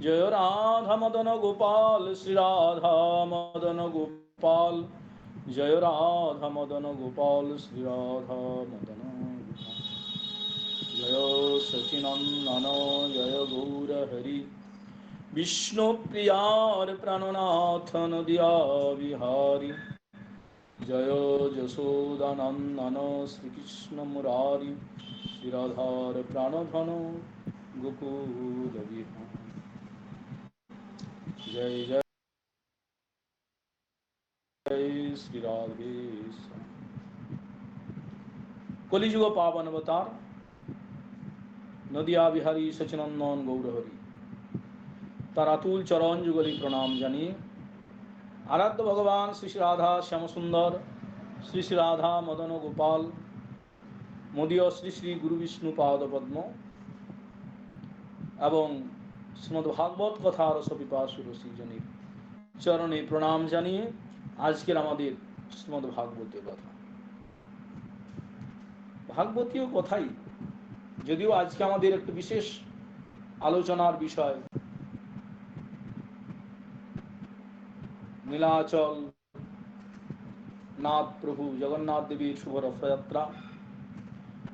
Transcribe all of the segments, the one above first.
जय राधा मदन गोपाल श्री राधा मदन गोपाल जय राधा मदन गोपाल श्री राधा मदन गोपाल जय सचिनंदन जय गौर हरि विष्णु प्रियार प्राणनाथ नदिया विहारी जय जशोदानंदन श्री कृष्ण मुरारी श्री राधार प्राणधन गोकुल विहारी जय जय श्री राधे कलिजुग पावन अवतार नदिया बिहारी सचिनंदन गौरहरि तार अतुल चरण जुगली प्रणाम जानिए आराध्य भगवान श्री श्री राधा श्याम सुंदर श्री श्री राधा मदन गोपाल मोदीय श्री श्री गुरु विष्णु पाद पद्म एवं श्रीमद् भागवत कथा रसपिपासु रसिकजनेर चरणे प्रणाम जानिए आजकेर आमादेर श्रीमद् भागवत कथा भागवतीय कथाई যদিও আজকে আমাদের একটু বিশেষ আলোচনার বিষয় নীলাচল নাথ প্রভু জগন্নাথ দেবীর শুভ রথযাত্রা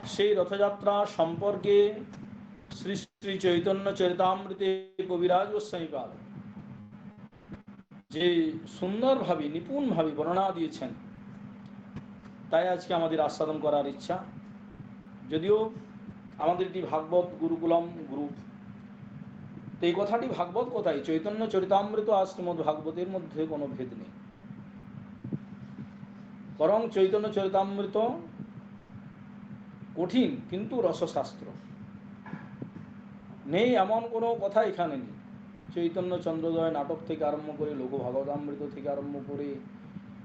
সেই রথযাত্রা সম্পর্কে শ্রী শ্রী চৈতন্য চরিতামৃতে কবিরাজ গোস্বামীপাদ যে সুন্দরভাবে নিপুণভাবে বর্ণনা দিয়েছেন তাই আজকে আমাদের আস্বাদন করার ইচ্ছা যদিও আমাদের এটি ভাগবত গুরুকুলম গ্রুপ তো এই কথাটি ভাগবত কথাই চৈতন্য চরিতামৃত আর শ্রীমদ্ ভাগবতের মধ্যে কোনো ভেদ নেই বরং চৈতন্য চরিতামৃত কঠিন কিন্তু রসশাস্ত্র নেই এমন কোনো কথা এখানে নেই চৈতন্য চন্দ্রোদয় নাটক থেকে আরম্ভ করে লঘু ভাগবতামৃত থেকে আরম্ভ করে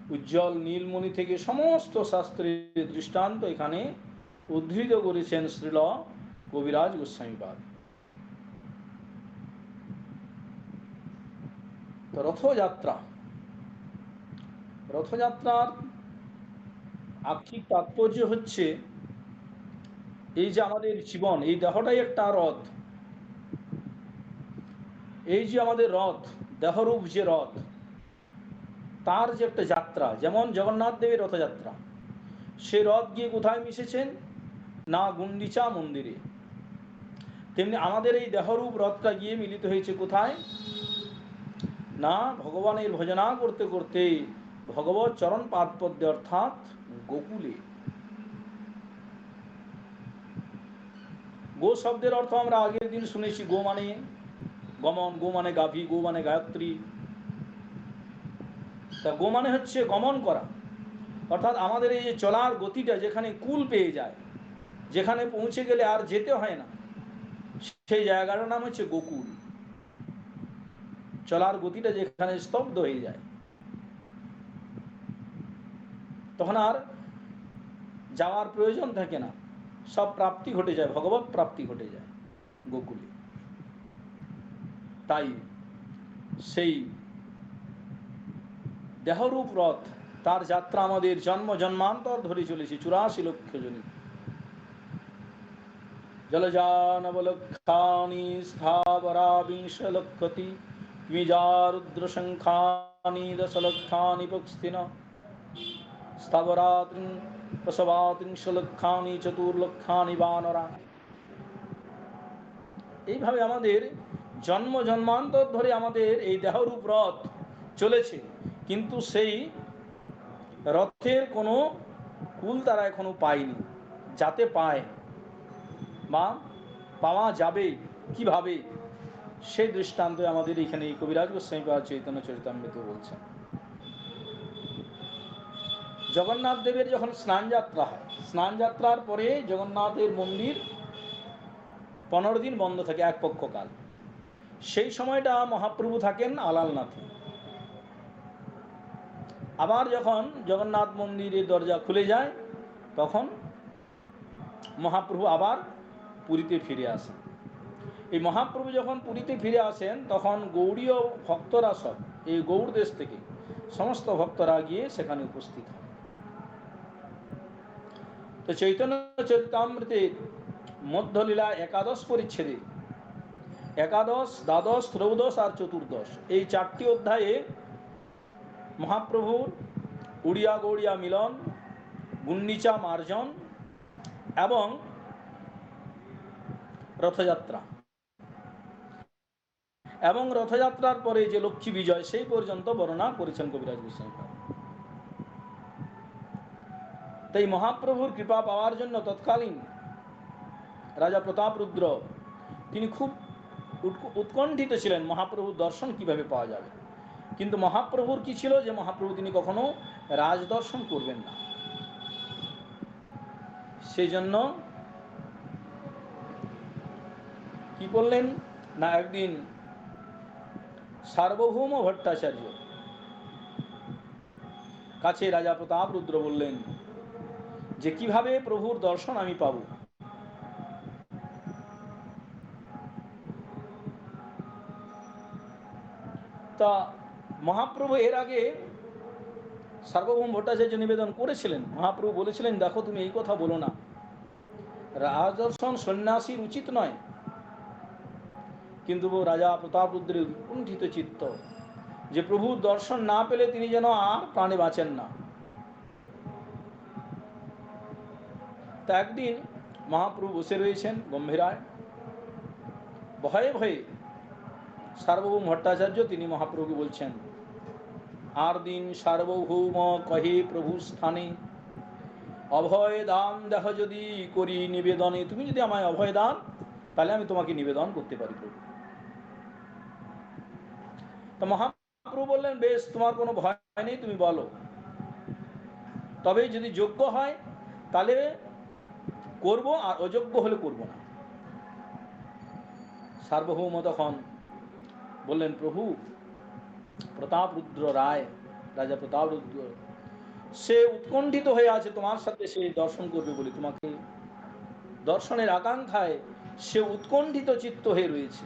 উজ্জ্বল নীলমণি থেকে সমস্ত শাস্ত্রের দৃষ্টান্ত এখানে উদ্ধৃত করেছেন শ্রীল কবিরাজ গোস্বামীপাদ তো রথযাত্রার আক্ষিক তাৎপর্য হচ্ছে এই যে আমাদের জীবন এই দেহটাই একটা রথ এই যে আমাদের রথ দেহরূপ যে রথ তার যে একটা যাত্রা যেমন জগন্নাথ দেবের রথযাত্রা সে রথ গিয়ে কোথায় মিশেছেন না গুন্ডিচা মন্দিরে তেমনি আমাদের এই দেহরূপ রথটা গিয়ে মিলিত হয়েছে কোথায় না ভগবানের ভজনা করতে করতে ভগবত চরণ পাদপদ্মে অর্থাৎ গোকুলে গো শব্দের অর্থ আমরা আগের দিন শুনেছি গো মানে গমন গো মানে গাভী গো মানে গায়ত্রী তা গো মানে হচ্ছে গমন করা অর্থাৎ আমাদের এই যে চলার গতিটা যেখানে কুল পেয়ে যায় যেখানে পৌঁছে গেলে আর যেতে হয় না সেই জায়গাটার নাম হচ্ছে গোকুল চলার গতিটা যেখানে স্তব্ধ হয়ে যায় তখন আর যাওয়ার প্রয়োজন থাকে না সব প্রাপ্তি ঘটে যায় ভগবত প্রাপ্তি ঘটে যায় গোকুলে তাই সেই দেহরূপ রথ তার যাত্রা আমাদের জন্ম জন্মান্তর ধরে চলেছে 84 লক্ষ জনী জলজানবলক্ষানি স্থাবরা বিংশ লক্ষতি দ্বিজারুদ্র শঙ্খানি দশলক্ষানি পক্ষিন স্থাবরাত্রিং প্রসবাত্রিংশ লক্ষানি চতুর্লক্ষানি বানরা এইভাবে আমাদের জন্ম জন্মান্তর ধরে আমাদের এই দেহরূপ রথ চলেছে কিন্তু সেই রথের কোনো কুল তারা এখনো পায়নি যাতে পায় বা পাওয়া যাবে কিভাবে সেই দৃষ্টান্ত আমাদের এখানে কবিরাজ গোস্বামীপাদ চৈতন্য চরিতামৃতে বলছেন জগন্নাথ দেবের যখন স্নান যাত্রা হয় স্নান যাত্রার পরে জগন্নাথের মন্দির 15 দিন বন্ধ থাকে এক পক্ষকাল সেই সময়টা মহাপ্রভু থাকেন আলালনাথে আবার যখন জগন্নাথ মন্দিরের দরজা খুলে যায় তখন মহাপ্রভু আবার পুরীতে ফিরে আসেন এই মহাপ্রভু যখন পুরীতে ফিরে আসেন তখন গৌড়ীয় ভক্তরা সব এই গৌড় দেশ থেকে সমস্ত ভক্তরা গিয়ে সেখানে উপস্থিত হয় তো চৈতন্য চরিতামৃতের মধ্যলীলা একাদশ পরিচ্ছেদে একাদশ, দ্বাদশ, ত্রয়োদশ আর চতুর্দশ, এই 4টি অধ্যায়ে মহাপ্রভুর উড়িয়া গৌড়িয়া মিলন, গুন্ডিচা মার্জন এবং রথযাত্রা, এবং রথযাত্রার পরে যে লক্ষ্মী বিজয় সেই পর্যন্ত বর্ণনা করেছেন কবিরাজ গোস্বামী। তাই মহাপ্রভুর কৃপা পাওয়ার জন্য তৎকালীন রাজা প্রতাপরুদ্র তিনি খুব উৎকণ্ঠিত ছিলেন মহাপ্রভুর দর্শন কিভাবে পাওয়া যাবে। কিন্তু মহাপ্রভুর কি ছিল যে মহাপ্রভু তিনি কখনো রাজ দর্শন করবেন না। সেই জন্য কি করলেন না, একদিন সার্বভৌম ভট্টাচার্য কাছে রাজা প্রতাপরুদ্র বললেন যে কিভাবে প্রভুর দর্শন আমি পাব। তা মহাপ্রভু এর আগে সার্বভৌম ভট্টাচার্য নিবেদন করেছিলেন, মহাপ্রভু বলেছিলেন দেখো তুমি এই কথা বলো না, রাজদর্শন সন্ন্যাসীর উচিত নয়। কিন্তু রাজা প্রতাপরুদ্রের কুণ্ঠিত চিত্ত যে প্রভুর দর্শন না পেলে তিনি যেন আর প্রাণে বাঁচেন না। তা একদিন মহাপ্রভু বসে রয়েছেন গম্ভীরায়, ভয়ে ভয়ে সার্বভৌম ভট্টাচার্য তিনি মহাপ্রভুকে বলছেন, আর দিন সার্বভৌম কহে প্রভু স্থানে, অভয় দান দেহ যদি করি নিবেদনে, তুমি যদি আমায় অভয় দান তাহলে আমি তোমাকে নিবেদন করতে পারি প্রভু। তো মহাপ্রভু বললেন বেশ, তোমার কোনো ভয় নেই, তুমি বলো, তবে যদি যোগ্য হয় তাহলে করব, আর অযোগ্য হলে করব না। সার্বভৌম তখন বললেন প্রভু প্রতাপরুদ্র রায়, রাজা প্রতাপরুদ্র সে উৎকণ্ঠিত হয়ে আছে তোমার সাথে সে দর্শন করবে বলে, তোমাকে দর্শনের আকাঙ্ক্ষায় সে উৎকণ্ঠিত চিত্ত হয়ে রয়েছে।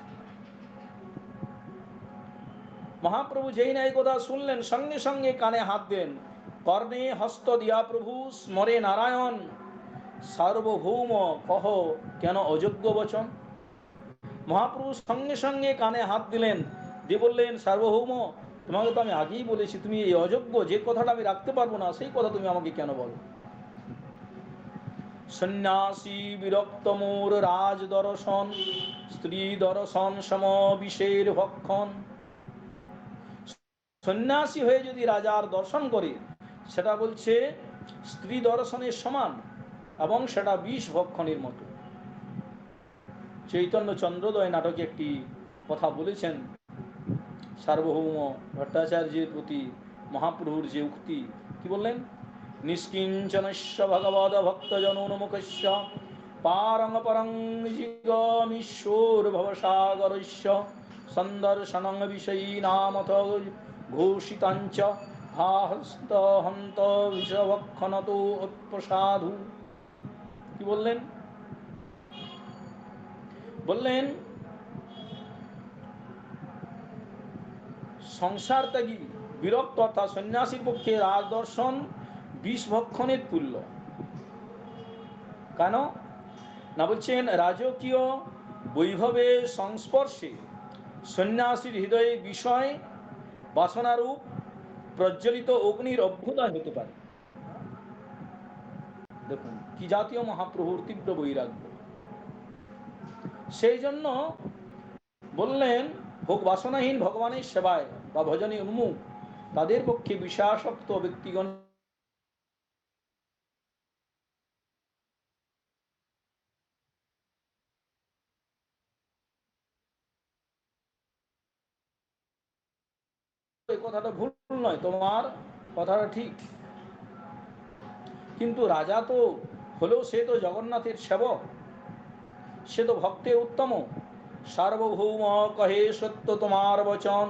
মহাপ্রভু যেই না এই কথা শুনলেন সঙ্গে সঙ্গে কানে হাত দেন, কর্ণে হস্ত দিয়া প্রভু স্মরে নারায়ণ, সার্বভৌম কহ কেন অযোগ্য বচন। মহাপ্রভু সঙ্গে সঙ্গে কানে হাত দিলেন, দিয়ে বললেন সার্বভৌম তোমাকে তো আমি আগেই বলেছি তুমি এই অযোগ্য, যে কথাটা আমি রাখতে পারবো না সেই কথা তুমি আমাকে কেন বলো। সন্ন্যাসী বিরক্ত মোর রাজ দর্শন, স্ত্রী দর্শন সম বিষের ভক্ষণ। সন্ন্যাসী হয়ে যদি রাজার দর্শন করে সেটা বলছে স্ত্রী দর্শনের সমান এবং সেটা বিষ ভক্ষণের মতো। চৈতন্য চন্দ্রোদয় নাটকে একটি কথা বলেছেন সার্বভৌম ভট্টাচার্যের প্রতি মহাপ্রভুর যে উক্তি, কি বললেন, নিষ্কিঞ্চনস্য ভগবদ ভক্তজনোন্মুখস্য পারং পরং জিগমীশ্বর ভবসাগরস্য সন্দর্শনং বিষয়ীনামথ ঘোষিতাঞ্চ হাহস্ত হন্ত বিষভক্ষণতো অপ্রসাধু। কি বললেন, বললেন সংসার ত্যাগী বিরক্ত অর্থাৎ সন্ন্যাসীর পক্ষে রাজদর্শন বিষ ভক্ষণের তুল্য। কেন না বলছেন রাজকীয় বৈভবের সংস্পর্শে সন্ন্যাসীর হৃদয়ে বিষয় বাসনারূপ প্রজ্বলিত অগ্নির অভ্যুদয় হতে পারে। দেখুন কি জাতীয় মহাপ্রভুর তীব্র বৈরাগ্য। সেই জন্য বললেন ভোগ বাসনাহীন ভগবানের সেবায় বা ভজনে উন্মুখ তাদের পক্ষে বিষয়াসক্ত ব্যক্তিগণ এই কথাটা ভুল নয়, তোমার কথাটা ঠিক, কিন্তু রাজা তো হলেও সে তো জগন্নাথের সেবক, সে তো ভক্তের উত্তম। সার্বভৌম কহে সত্য তোমার বচন,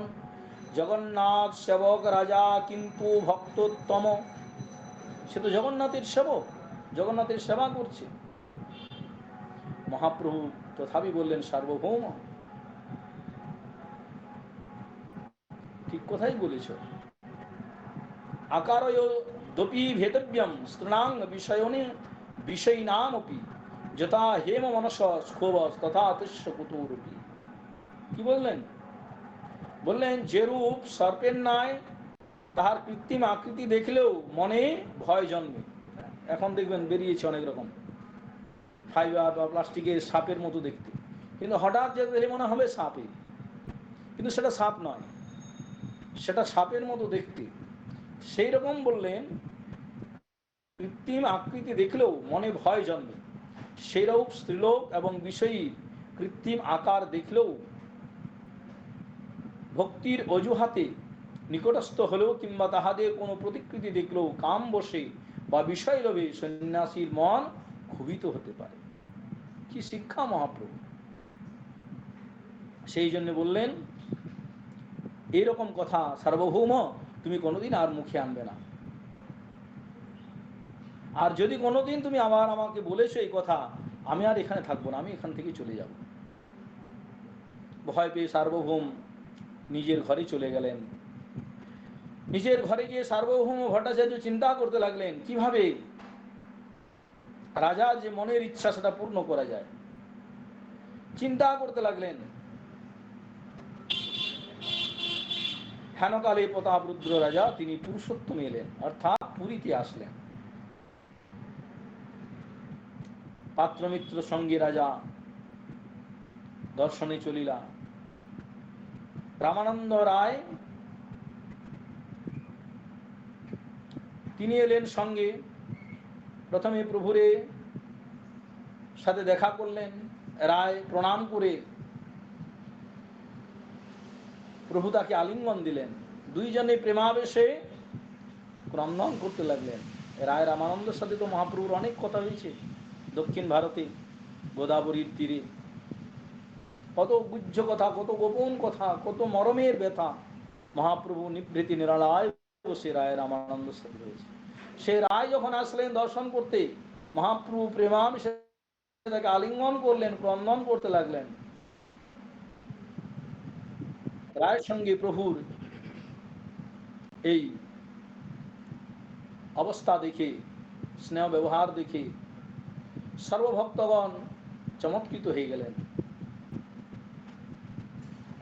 জগন্নাথ সেবক রাজা কিন্তু ভক্তোত্তম। সে তো জগন্নাথের সেবক, জগন্নাথের সেবা করছে। মহাপ্রভু তথাপি বললেন সার্বভৌম ঠিক কথাই বলেছ, আকারয় দপি ভেতব্যম স্ত্রীণাং বিষয়নে বিষয়ীনামপি যথা হেম মনস ক্ষোভস তথা তুষ্য কুতুরপি। কি বললেন? বললেন যেরূপ সর্পের ন্যায় তাহার কৃত্রিম আকৃতি দেখলেও মনে ভয় জন্মে। এখন দেখবেন বেরিয়েছে অনেক রকম ফাইবার বা প্লাস্টিকের সাপের মতো দেখতে, কিন্তু হঠাৎ যে দেখলে মনে হবে সাপে, কিন্তু সেটা সাপ নয়, সেটা সাপের মতো দেখতে। সেই রকম বললেন কৃত্রিম আকৃতি দেখলেও মনে ভয় জন্মে, সেইরূপ স্ত্রীলোক এবং বিষয়ী কৃত্রিম আকার দেখলেও ভক্তির অজুহাতে নিকটস্থ হলেও কিংবা তাহাদের কোনো প্রতিকৃতি দেখলেও কাম বসে বা বিষয় লোভে সন্ন্যাসীর মন ক্ষুভিত হতে পারে। কি শিক্ষা মহাপ্রভু! সেই জন্য বললেন এইরকম কথা সার্বভৌম তুমি কোনোদিন আর মুখে আনবে না, আর যদি কোনোদিন তুমি আবার আমাকে বলেছো এই কথা, আমি আর এখানে থাকবো না, আমি এখান থেকে চলে যাব। ভয় পেয়ে সার্বভৌম নিজের ঘরে চলে গেলেন। নিজের ঘরে গিয়ে সার্বভৌম ভট্টাচার্য চিন্তা করতে লাগলেন কিভাবে রাজার যে মনের ইচ্ছা সেটা পূর্ণ করা যায়। চিন্তা করতে লাগলেন। হেনকালে প্রতাপরুদ্র রাজা তিনি পুরুষোত্তম এলেন, অর্থাৎ পুরীতে আসলেন। পাত্রমিত্র সঙ্গে রাজা দর্শনে চলিলা। রামানন্দ রায় তিনি এলেন সঙ্গে। প্রথমে প্রভুরে সাথে দেখা করলেন। রায় প্রণাম করে প্রভু তাকে আলিঙ্গন দিলেন। দুইজনে প্রেমাবেশে ক্রন্দন করতে লাগলেন। রায় রামানন্দের সাথে তো মহাপ্রভুর অনেক কথা হয়েছে দক্ষিণ ভারতে, গোদাবরীর তীরে। কত গুহ্য কথা, কত গোপন কথা, কত মরমের ব্যথা মহাপ্রভু নিভৃতি নিরালায় বসে রায় রামানন্দের সাথে হয়েছে। সে রায় যখন আসলেন দর্শন করতে, মহাপ্রভু প্রেমাবেশে তাকে আলিঙ্গন করলেন, ক্রন্দন করতে লাগলেন। রায়ের সঙ্গে প্রভুর এই অবস্থা দেখে, স্নেহ ব্যবহার দেখে সর্বভক্তগণ চমৎকৃত হয়ে গেলেন।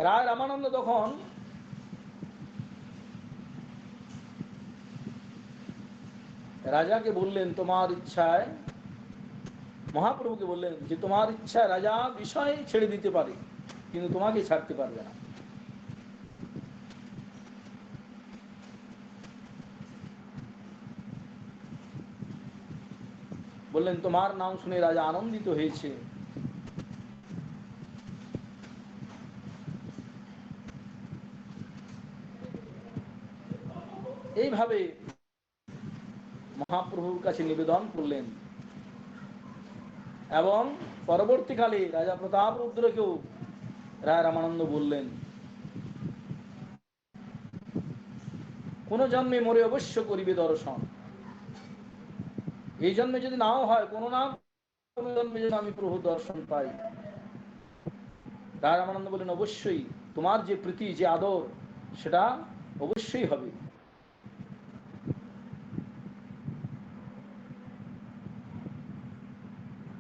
রায় রামানন্দ তখন রাজাকে বললেন তোমার ইচ্ছায়, মহাপ্রভুকে বললেন যে তোমার ইচ্ছায় রাজা বিষয় ছেড়ে দিতে পারে, কিন্তু তোমাকে ছাড়তে পারবে না। বললেন তোমার নাম শুনে রাজা আনন্দিত হয়েছে। এইভাবে মহাপ্রভুর কাছে নিবেদন করলেন এবং পরবর্তীকালে রাজা প্রতাপরুদ্রকেও রায় রামানন্দ বললেন কোন জন্মে মোরে অবশ্য করিবে দর্শন। এই জন্মে যদি নাও হয়, কোনো না কোনো জন্মে যেন আমি প্রভু দর্শন পাই। রায় রামানন্দ বললেন অবশ্যই, তোমার যে প্রীতি যে আদর সেটা অবশ্যই হবে।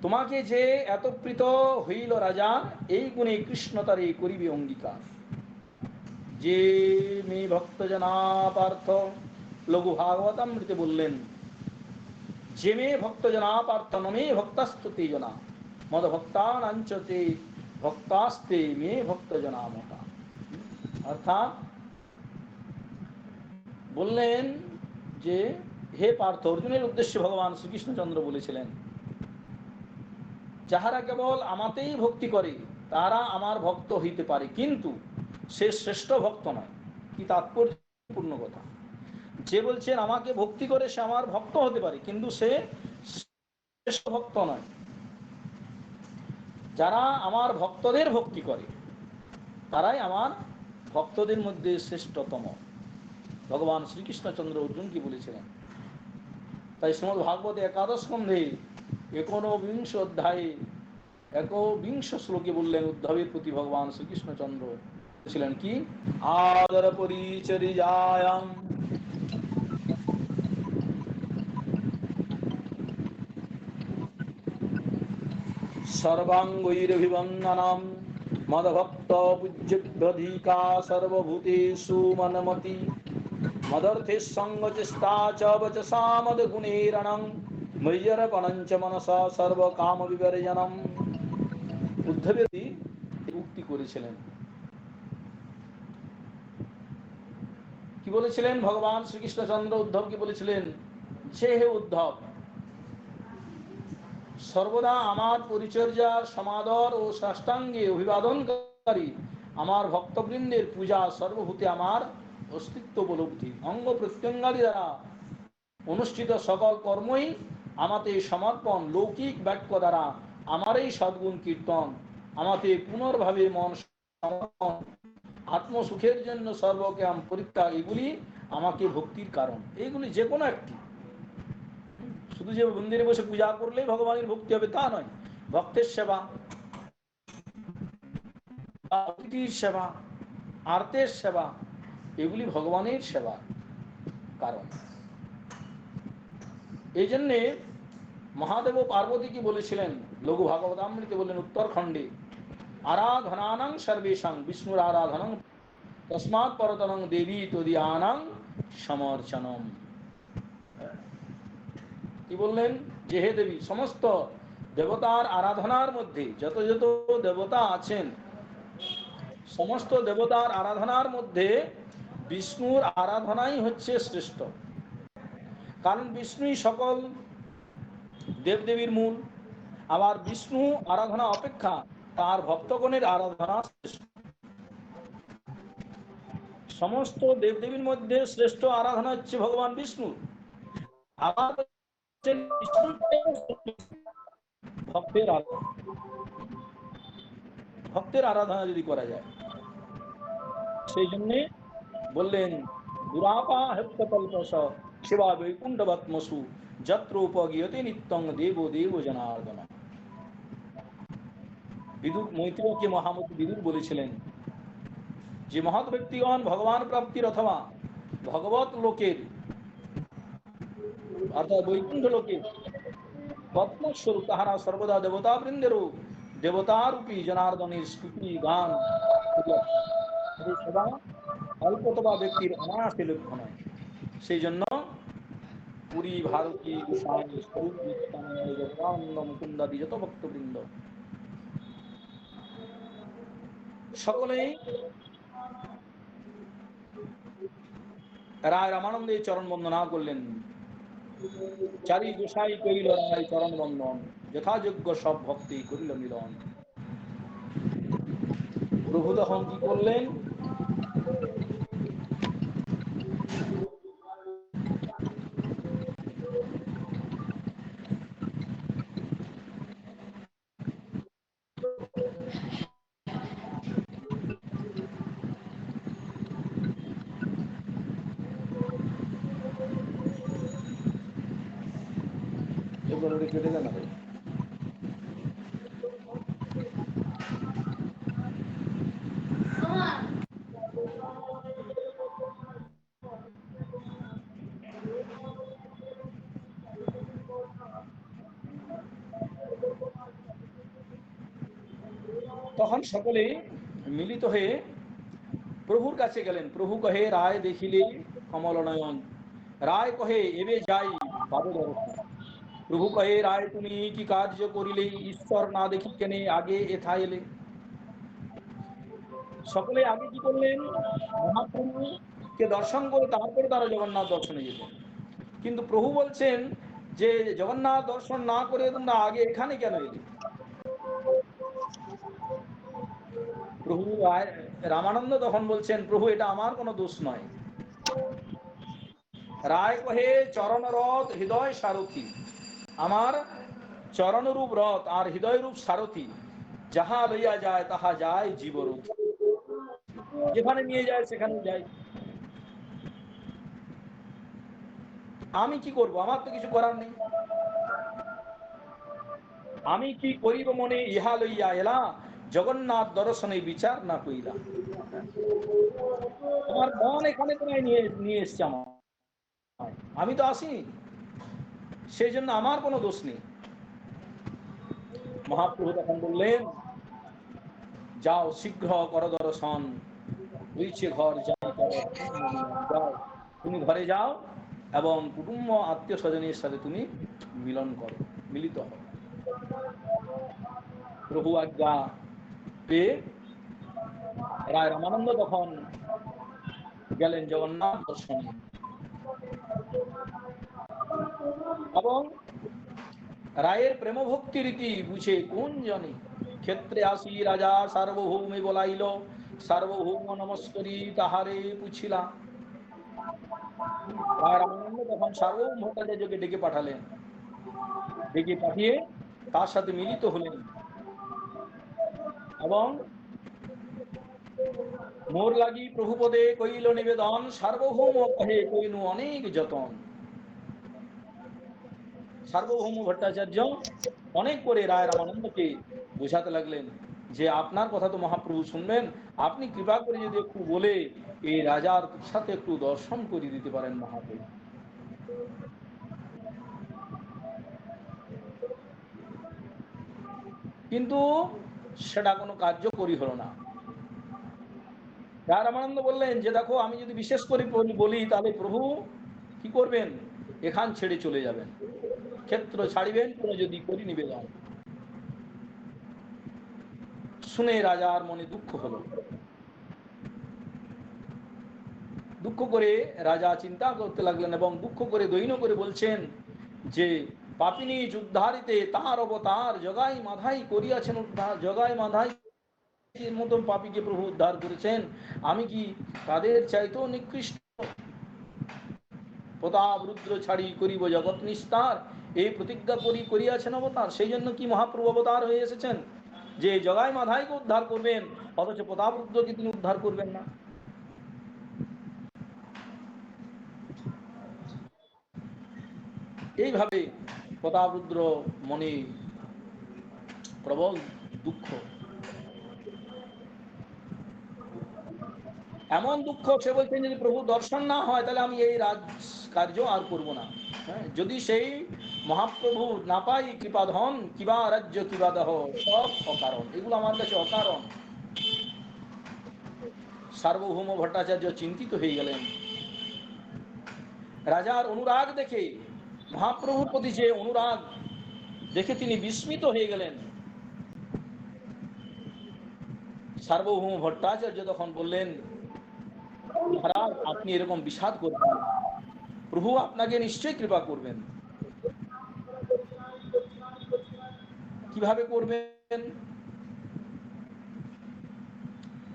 তোমাকে যে এত প্রীত হইল রাজা, এই গুণে কৃষ্ণ তারে করিবে অঙ্গীকার। যে মে ভক্ত জনা পার্থ, লঘু ভাগবতামৃতে বললেন যে মে ভক্ত জনা পার্থ নমে ভক্তাস্তুতে জনা মদ ভক্তানাঞ্চতে ভক্তাস্তে মে ভক্ত জনা মতা। অর্থাৎ বললেন যে হে পার্থ, অর্জুনের উদ্দেশ্যে ভগবান শ্রীকৃষ্ণচন্দ্র বলেছিলেন যাহারা কেবল আমাতেই ভক্তি করে তারা আমার ভক্ত হইতে পারে, কিন্তু সে শ্রেষ্ঠ ভক্ত নয়। কি তাৎপর্যপূর্ণ কথা! যে বলছেন আমাকে ভক্তি করে সে আমার ভক্ত হতে পারে, কিন্তু সে শ্রেষ্ঠ ভক্ত নয়। যারা আমার ভক্তদের ভক্তি করে তারাই আমার ভক্তদের মধ্যে শ্রেষ্ঠতম। ভগবান শ্রীকৃষ্ণচন্দ্র অর্জুনকে বলেছিলেন। তাই শ্রীমদ্ ভাগবতে একাদশ স্কন্ধে ১৯ অধ্যায়ে ১বিংশ শ্লোকে বললেন উদ্ধবের প্রতি ভগবান শ্রীকৃষ্ণচন্দ্র ছিলেন কি আদর পরিচর্যায়াম সর্বাঙ্গৈরভিবন্দনম मदभक्त पूज्यधिका सर्वभूतेषु मनमति मदर्थे संगचेष्टा च वचसा मदगुणैरणं मय्यर्पणं च मनसा सर्वकाम विवर्जनम। উদ্ধবেদি উক্তি করেছিলেন। কি বলেছিলেন ভগবান শ্রীকৃষ্ণচন্দ্র উদ্ধবকে বলেছিলেন যে হে উদ্ধব, সর্বদা আমার পরিচর্যা সমাদর ও সাষ্টাঙ্গে অভিবাদনকারী আমার ভক্তবৃন্দের পূজা সর্বভূতে আমার অস্তিত্ব উপলব্ধি, অঙ্গ প্রত্যঙ্গাদি দ্বারা অনুষ্ঠিত সকল কর্মই আমাতে সমর্পণ, লৌকিক বাক্য দ্বারা আমার এই সদ্গুণ কীর্তন, আমাতে পুনর্ভাবে মন সমর্পণ, আত্মসুখের জন্য সর্বকাম পরিত্যাগ, এগুলি আমাকে ভক্তির কারণ। এইগুলি যে কোনো একটি, শুধু যে মন্দিরে বসে পূজা করলেই ভগবানের ভক্তি হবে তা নয়। ভক্তের সেবা, অতিথির সেবা, আর্তের সেবা, এগুলি ভগবানের সেবা কারণ। এই জন্যে মহাদেব পার্বতী কি বলেছিলেন লঘু ভাগবতামৃতে বললেন উত্তরখণ্ডে, আরাধনানাং সর্বেশাং বিষ্ণুর আরাধনং তস্মাৎ পরতনং দেবী তদীয়ানাং সমর্চনম। কি বললেন যে হে দেবী, সমস্ত দেবতার আরাধনার মধ্যে যত যত দেবতা আছেন, সমস্ত দেবতার আরাধনার মধ্যে বিষ্ণুর আরাধনাই হচ্ছে শ্রেষ্ঠ। কারণ বিষ্ণুই সকল দেবদেবীর মূল। আবার বিষ্ণু আরাধনা অপেক্ষা তার ভক্তগণের আরাধনা শ্রেষ্ঠ। সমস্ত দেবদেবীর মধ্যে শ্রেষ্ঠ আরাধনা হচ্ছে ভগবান বিষ্ণুর। আবার ভক্তের ভক্তের আরাধনা যদি করা যায়, সেই জন্য বললেন দুরাপা হেপ্তকল্পস সেবা বৈকুণ্ঠবৎমসু যত্র উপগীয়তে নিত্যং দেব দেব জনার্দন। বিদুর মৈত্রেয়কে মহামতি বিদুর বলেছিলেন যে মহৎ ব্যক্তিগণ ভগবান প্রাপ্তির অথবা ভগবত লোকের অর্থাৎ বৈকুণ্ঠ লোকের পদ্মস্বরূপ, তাহারা সর্বদা দেবতা বৃন্দেরও দেবতারূপী জনার্দনের স্তুতি গান সদা অল্পতবা ব্যক্তির অনায়াসে লক্ষ্য নয়। সেই জন্য পুরী ভারতী গোসাই স্বরূপ নিত্যানন্দ জগদানন্দ মুকুন্দাদি যত ভক্তবৃন্দ সকলেই রায় রামানন্দের চরণ বন্দনা করলেন। চারি গোসাই করিল রায় চরণ বন্দন, যথাযোগ্য সব ভক্তি করিল মিলন। প্রভু তখন কি করলেন, কেটে দেন। তখন সকলে মিলিত হয়ে প্রভুর কাছে গেলেন। প্রভু কহে রায় দেখিলে কমল নয়ন, রায় কহে এবে যাই পাবে দর্শন। প্রভু কহে রায় তুমি কি কার্য করিলে, ঈশ্বর না দেখি কেনে আগে এথা এলে। সকলে আগে কি করলেন, মহাপ্রভুকে দর্শন করে তারপরে তারা জগন্নাথ দর্শনে যেতেন। কিন্তু প্রভু বলছেন যে জগন্নাথ দর্শন না করে তোমরা আগে এখানে কেন এলে। প্রভু রামানন্দ তখন বলছেন প্রভু এটা আমার কোনো দোষ নয়। রায় কহে চরণ রথ হৃদয় সারথি, আমার চরণরূপ রথ আর হৃদয় রূপ সারথি, যাহা লইয়া যায় তাহা যায় জীবরূপ, যেখানে নিয়ে যায় সেখানে যায়। আমি কি করব, আমার তো কিছু করার নেই। আমি কি করিব মনে ইহা লইয়া এলা, জগন্নাথ দর্শনে বিচার না কইলা। আমার মন এখানে তোমায় নিয়ে এসছে, আমি তো আসিনি, সেই জন্য আমার কোনো দোষ নেই। মহাপ্রভু তখন বললেন যাও শীঘ্র কর দর্শন, হইছে ঘর যাই করো, যাও তুমি ঘরে যাও এবং কুটুম্ব আত্মীয় স্বজনের সাথে তুমি মিলন করো, মিলিত হও। প্রভু আজ্ঞা পেয়ে রায় রামানন্দ তখন গেলেন জগন্নাথ দর্শনে এবং রায়ের প্রেম ভক্তি রীতি বুঝে কোন জনে ক্ষেত্রে আসি রাজা সার্বভৌমে বলাইল, সার্বভৌম নমস্করি তাহারে পুছিলা। রায় রামানন্দ তখন সার্বভৌম ভট্টাচার্যকে ডেকে পাঠালেন, ডেকে পাঠিয়ে তার সাথে মিলিত হলেন এবং মোর লাগি প্রভুপদে কইল নিবেদন, সার্বভৌম কহে কইনু অনেক যতন। সার্বভৌম ভট্টাচার্য অনেক করে রায় রামানন্দকে বোঝাতে লাগলেন যে আপনার কথা তো মহাপ্রভু শুনবেন, আপনি কৃপা করে যদি একটু বলে এই রাজার সাথে একটু দর্শন করে দিতে পারেন মহাপ্রভু। কিন্তু সেটা কোনো কার্যকরী হলো না। রায় রামানন্দ বললেন যে দেখো আমি যদি বিশেষ করে বলি তাহলে প্রভু কি করবেন, এখান ছেড়ে চলে যাবেন, ক্ষেত্র ছাড়িবেন কোনো যদি করি নিবেদন। শুনে রাজার মনে দুঃখ হলো, দুঃখ করে রাজা চিন্তা করতে লাগলেন এবং দুঃখ করে দৈন্য করে বলছেন যে পাপিনী যুদ্ধারিতে তার অবতার জগাই মাধাই করিয়াছেন উদ্ধার, জগাই মাধাই মতন পাপীকে প্রভু উদ্ধার করেছেন, আমি কি তাদের চাইতেও নিকৃষ্ট? প্রতাপ রুদ্র ছাড়ি করিব জগৎ নিস্তার, এই প্রতিজ্ঞা করিয়াছেন অবতার, সেই জন্য কি মহাপ্রভু অবতার হয়ে এসেছেন যে জগাই মাধাইকে উদ্ধার করবেন, অথচ প্রতাপ রুদ্রকে তিনি উদ্ধার করবেন না। এইভাবে প্রতাপ রুদ্র মনে প্রবল দুঃখ, এমন দুঃখ সে বলছেন যদি প্রভু দর্শন না হয় তাহলে আমি এই রাজ কার্য আর করব না। হ্যাঁ, যদি সেই মহাপ্রভু না পাই কৃপাধন কিবা রাজ্য কিবা দেহ, সব অকারণ, এগুলো আমার কাছে অকারণ। সার্বভৌম ভট্টাচার্য চিন্তিত হয়ে গেলেন। রাজার অনুরাগ দেখে, মহাপ্রভুর প্রতি যে অনুরাগ দেখে তিনি বিস্মিত হয়ে গেলেন। সার্বভৌম ভট্টাচার্য তখন বললেন, মহারাজ আপনি এরকম বিষাদ করবেন না, প্রভু আপনাকে নিশ্চয়ই কৃপা করবেন। কিভাবে করবেন?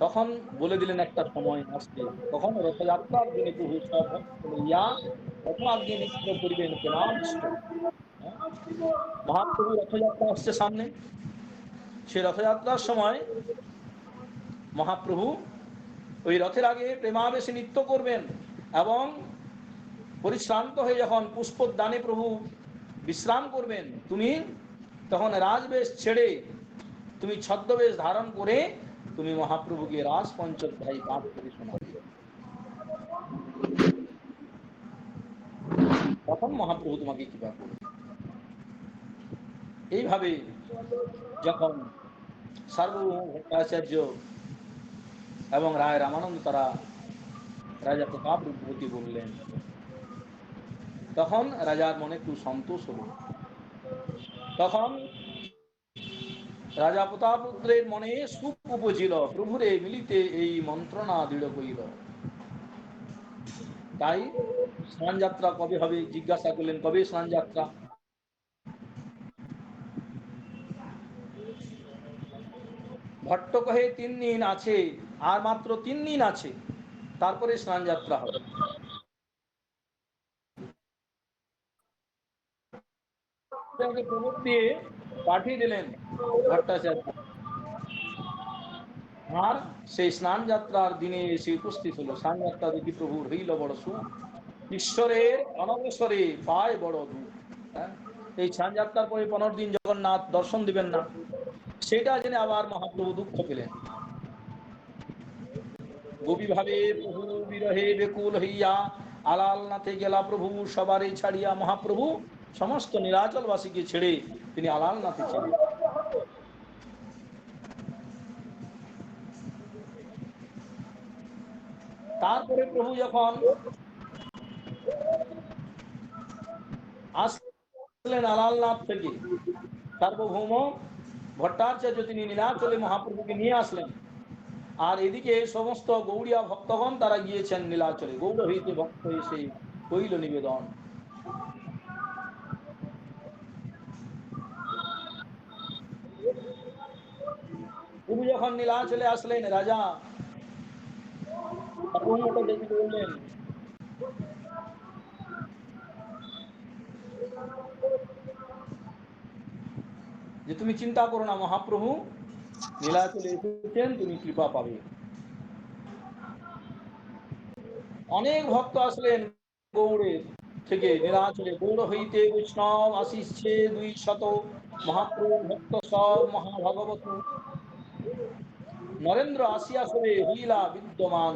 তখন বলে দিলেন একটা সময় আসবে, তখন রথযাত্রার দিনে প্রভু সব ভক্ত লইয়া রথযাত্রা নৃত্য করিবেন কেনাষ্ট। মহাপ্রভু রথযাত্রা আসছে সামনে, সে রথযাত্রার সময় মহাপ্রভু ওই রথের আগে প্রেমাবেশে নৃত্য করবেন এবং পরিশ্রান্ত হয়ে যখন পুষ্পদানে প্রভু বিশ্রাম করবেন, তুমি তখন রাজবেশ ছেড়ে তুমি ছদ্মবেশ ধারণ করে তুমি মহাপ্রভুকে রাস পঞ্চধ্যায়ী পাঠ করে শোনাবে, তখন মহাপ্রভু তোমাকে কৃপা করবে। এইভাবে যখন সার্বভৌম ভট্টাচার্য এবং রায় রামানন্দ তারা রাজা প্রতাপ রূপবতী বললেন, তখন রাজার মনে একটু সন্তোষ হলো। তখন রাজা প্রতাপরুদ্রের মনে সুখ উপজিল, প্রভুরে মিলিতে এই মন্ত্রণা দৃঢ় করিল। তাই স্নান যাত্রা কবে হবে জিজ্ঞাসা করলেন, কবে স্নান যাত্রা? ভট্ট কহে 3 দিন আছে, আর মাত্র 3 দিন আছে, তারপরে স্নান যাত্রা হবে। প্রমোদ দিয়ে পাঠিয়ে দিলেন ভট্টাচার্য, আর সেই স্নান যাত্রার দিনে এসে উপস্থিত হলো। স্নান যাত্রা দেখি প্রভুর হইল বড় সুখ, ঈশ্বরের অনবসরে পায় বড় দুঃখ। এই স্নান যাত্রার পরে 15 দিন জগন্নাথ দর্শন দিবেন না, সেটা জেনে আবার মহাপ্রভু দুঃখ পেলেন। গভীর ভাবে প্রভু বিরহে বেকুল হইয়া আলালনাথে গেলা প্রভু সবারে ছাড়িয়া। মহাপ্রভু সমস্ত নীলাচলবাসীকে ছেড়ে তিনি আলালনাথে ছিলেন। তারপরে প্রভু যখন আসলেন আলালনাথ থেকে, সার্বভৌম ভট্টাচার্য তিনি নীলাচলে মহাপ্রভুকে নিয়ে আসলেন। আর এদিকে সমস্ত গৌড়িয়া ভক্তগণ তারা গিয়েছেন নীলাচলে, গৌড় হইতে ভক্ত এসে কইল নিবেদন। প্রভু যখন নীলাচলে আসলেন, রাজা দেখে বললেন, যে তুমি চিন্তা করো না, মহাপ্রভু নীলাচলে এসেছেন, তুমি কৃপা পাবে। অনেক ভক্ত আসলেন গৌড়ের থেকে নীলাচলে, গৌড় হইতে বৈষ্ণব আসিছে 200, মহাপ্রভু ভক্ত সব মহাভাগবত। নরেন্দ্র আসিয়া সবে হইলা বিদ্যমান,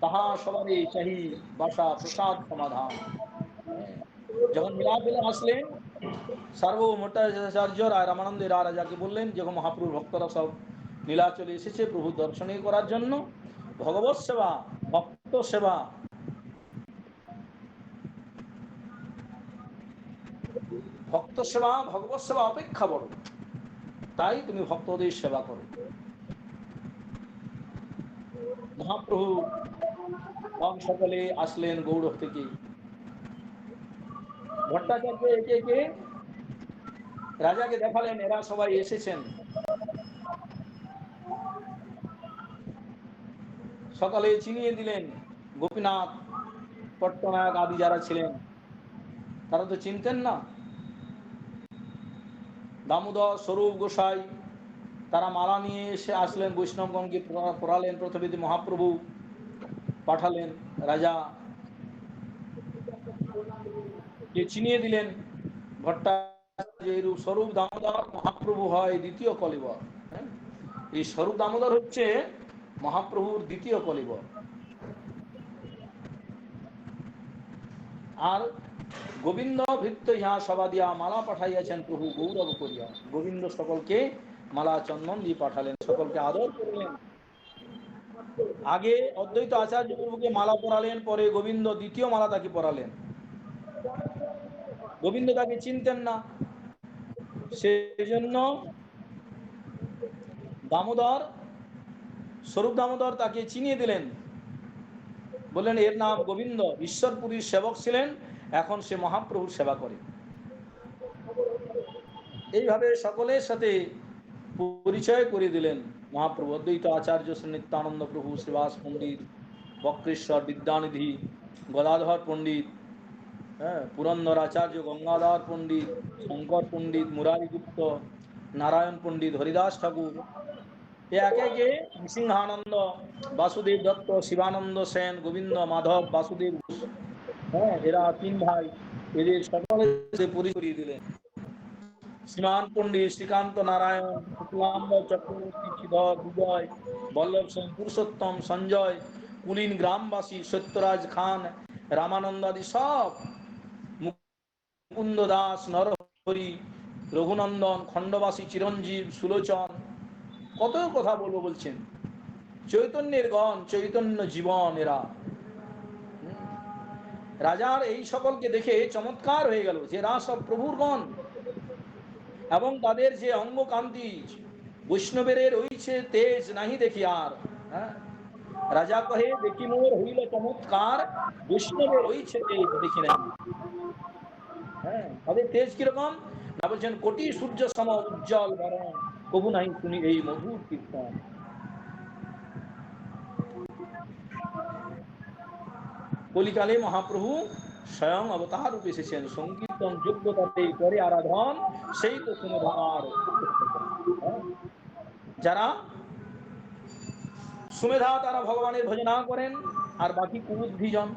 তাহা সবারে চাহি বাসা প্রসাদ সমাধান। যখন নীলাচলে আসলেন, সার্বভৌম ভট্টাচার্য রায় রামানন্দ রাজাকে বললেন যে মহাপ্রভুর ভক্তরা সব নীলাচলে এসেছে প্রভু দর্শনে করার জন্য। ভগবত সেবা, ভক্ত সেবা, ভক্ত সেবা ভগবত সেবা অপেক্ষা বড়, তাই তুমি ভক্তদের সেবা করো। মহাপ্রভু সকলে আসলেন গৌড় থেকে। ভট্টাচার্য একে একে রাজাকে দেখালেন এরা সবাই এসেছেন। সকালে চিনিয়ে দিলেন গোপীনাথ, পট্টনায়ক আদি যারা ছিলেন তারা তো চিনতেন না। দামোদর, স্বরূপ গোসাই তারা মালা নিয়ে এসে আসলেন, বৈষ্ণবগণকে পড়ালেন। প্রথমে মহাপ্রভু পাঠালেন, রাজা কে চিনিয়ে দিলেন ভট্টাচার্য এরূপ স্বরূপ দামোদর মহাপ্রভু হয় দ্বিতীয় কলিবর। এই স্বরূপ দামোদর হচ্ছে মহাপ্রভুর দ্বিতীয় কলিবর। আর গোবিন্দ ভৃত্য ইহা সভা দিয়া মালা পাঠাইয়াছেন প্রভু গৌরব করিয়া। গোবিন্দ সকলকে মালা চন্দন দিয়ে পাঠালেন, সকলকে আদর করলেন। আগে অদ্বৈত আচার্য প্রভুকে মালা পরালেন, পরে গোবিন্দ দ্বিতীয় মালা তাকে পরালেন। গোবিন্দ তাকে চিনতেন না, সেই জন্য দামোদর, স্বরূপ দামোদর তাকে চিনিয়ে দিলেন, বললেন এর নাম গোবিন্দ, ঈশ্বরপুরীর সেবক ছিলেন, এখন সে মহাপ্রভুর সেবা করে। এইভাবে সকলের সাথে পরিচয় করে দিলেন মহাপ্রভু। অদ্বৈত আচার্য শ্রী নিত্যানন্দ প্রভু, শ্রীবাস পণ্ডিত, বক্রেশ্বর বিদ্যানিধি, গদাধর পণ্ডিত, পুরন্দর আচার্য, গঙ্গাধর পণ্ডিত, শঙ্কর পণ্ডিত, মুরারি গুপ্ত, নারায়ণ পণ্ডিত, হরিদাস ঠাকুর, একে একে নৃসিংহানন্দ, বাসুদেব দত্ত, শিবানন্দ সেন, গোবিন্দ মাধব, বাসুদেব, এরা 3 ভাই, এদের সকলে পরিচয় দিলেন। শ্রীমান পণ্ডিত, শ্রীকান্ত নারায়ণ, শুক্লাম্বর চক্রবর্তী, শ্রীধর, বিজয়, বল্লভ সেন, পুরুষোত্তম, সঞ্জয়, কুলীন গ্রামবাসী, সত্যরাজ খান, রামানন্দ আদি সব, মুকুন্দ দাস, নরহরি, রঘুনন্দন, খণ্ডবাসী, চিরঞ্জীব, সুলোচন, কত কথা বলবো বলছেন। চৈতন্যের গণ, চৈতন্য জীবন এরা। রাজার এই সকলকে দেখে চমৎকার হয়ে গেল যে এরা সব প্রভুর গণ, এবং তাদের যে অঙ্গকান্তি, বৈষ্ণবের রইছে তেজ নাহি দেখি আর। রাজা কহে দেখি মোর হইল চমৎকার, বৈষ্ণবের রইছে তেজ দেখি নাই। তাদের তেজ কিরকম না, বলছেন কোটি সূর্য সম উজ্জ্বল বরণ, কবু নাই শুনি এই মধুর কীর্তন। কলিকালে মহাপ্রভু স্বয়ং অবতার রূপে এসেছেন, সংকীর্তন যোগ্যতাতে করে আরাধন, সেই তো সুমেধার। যারা সুমেধা তারা ভগবানের ভজনা করেন, আর বাকি কুবুদ্ধিজন,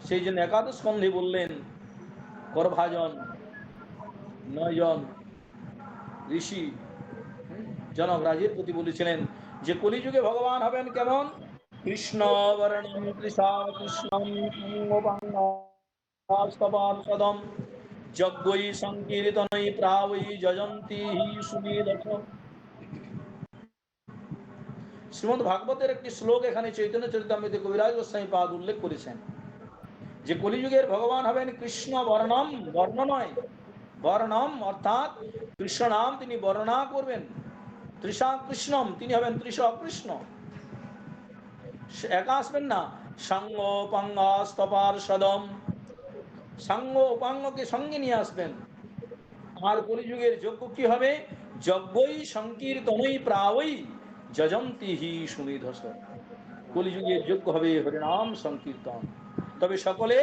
সেই জন্য একাদশ স্কন্ধে বললেন গর্ভাজন 9 জন ঋষি জনক রাজের প্রতি বলেছিলেন যে কলিযুগে ভগবান হবেন কেমন, কৃষ্ণ বর্ণম কৃষা কৃষ্ণম সদম যজ্ঞই সংকীর্তনই প্রাবৈ যজন্তি সুমেধস। শ্রীমদ্ ভাগবতের একটি শ্লোক এখানে চৈতন্য চরিতামৃতে কবিরাজ গোস্বামী পাদ উল্লেখ করেছেন যে কলিযুগের ভগবান হবেন কৃষ্ণ বর্ণম, বর্ণ নয়, বর্ণম অর্থাৎ কৃষ্ণ নাম তিনি বর্ণনা করবেন। তৃষা কৃষ্ণম, তিনি হবেন তৃষ কৃষ্ণ। একা আসবেন না, সাঙ্গ পাঙ্গাস্তপার সদম, সাঙ্গ উপাঙ্গকে সঙ্গে নিয়ে আসবেন। আর কলিযুগের যজ্ঞ কি হবে? যজ্ঞই সংকীর্তনই প্রায়ই যজন্তি হি সুমেধস। কলিযুগের যজ্ঞ হবে হরিনাম সংকীর্তন, তবে সকলে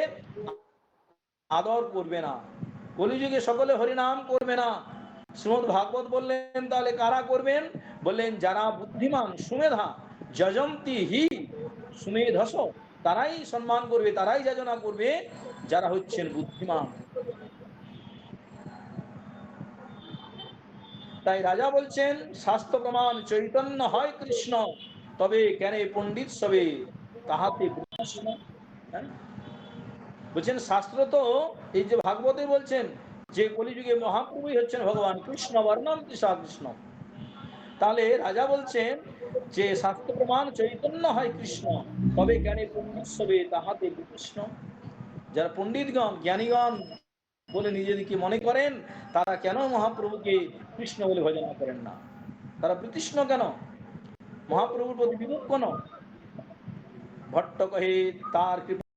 আদর করবে না। কলিযুগে সকলে হরিনাম করবে না। শ্রীমদ্ ভাগবত বললেন তাহলে কারা করবেন? বললেন যারা বুদ্ধিমান, সুমেধা, যজন্তি হি সুমেধস, তারাই সম্মান করবে, তারাই যাজনা করবে যারা হচ্ছেন বুদ্ধিমান। তাই রাজা বলছেন শাস্ত্র প্রমাণ চৈতন্য হয় কৃষ্ণ, তবে কেন পণ্ডিত সবে তাহাতে কৃষ্ণ। হ্যাঁ? বলছেন শাস্ত্র তো এই যে ভাগবতে বলছেন যে কলিযুগে মহাপ্রভুই হচ্ছেন ভগবান কৃষ্ণ বর্ণম তৃষা কৃষ্ণ। তাহলে রাজা বলছেন যে শাস্ত্র প্রমাণ চৈতন্য হয় কৃষ্ণ, তবে কেন পণ্ডিত সবে তাহাতে কৃষ্ণ। যারা পণ্ডিতগণ জ্ঞানীগণ বলে নিজেদেরকে মনে করেন, তারা কেন মহাপ্রভুকে কৃষ্ণ বলে ভজনা করেন না? তারা বিতৃষ্ণ কেন? মহাপ্রভুর প্রতি বিমুখ কেন? ভট্ট কহে তার কৃপা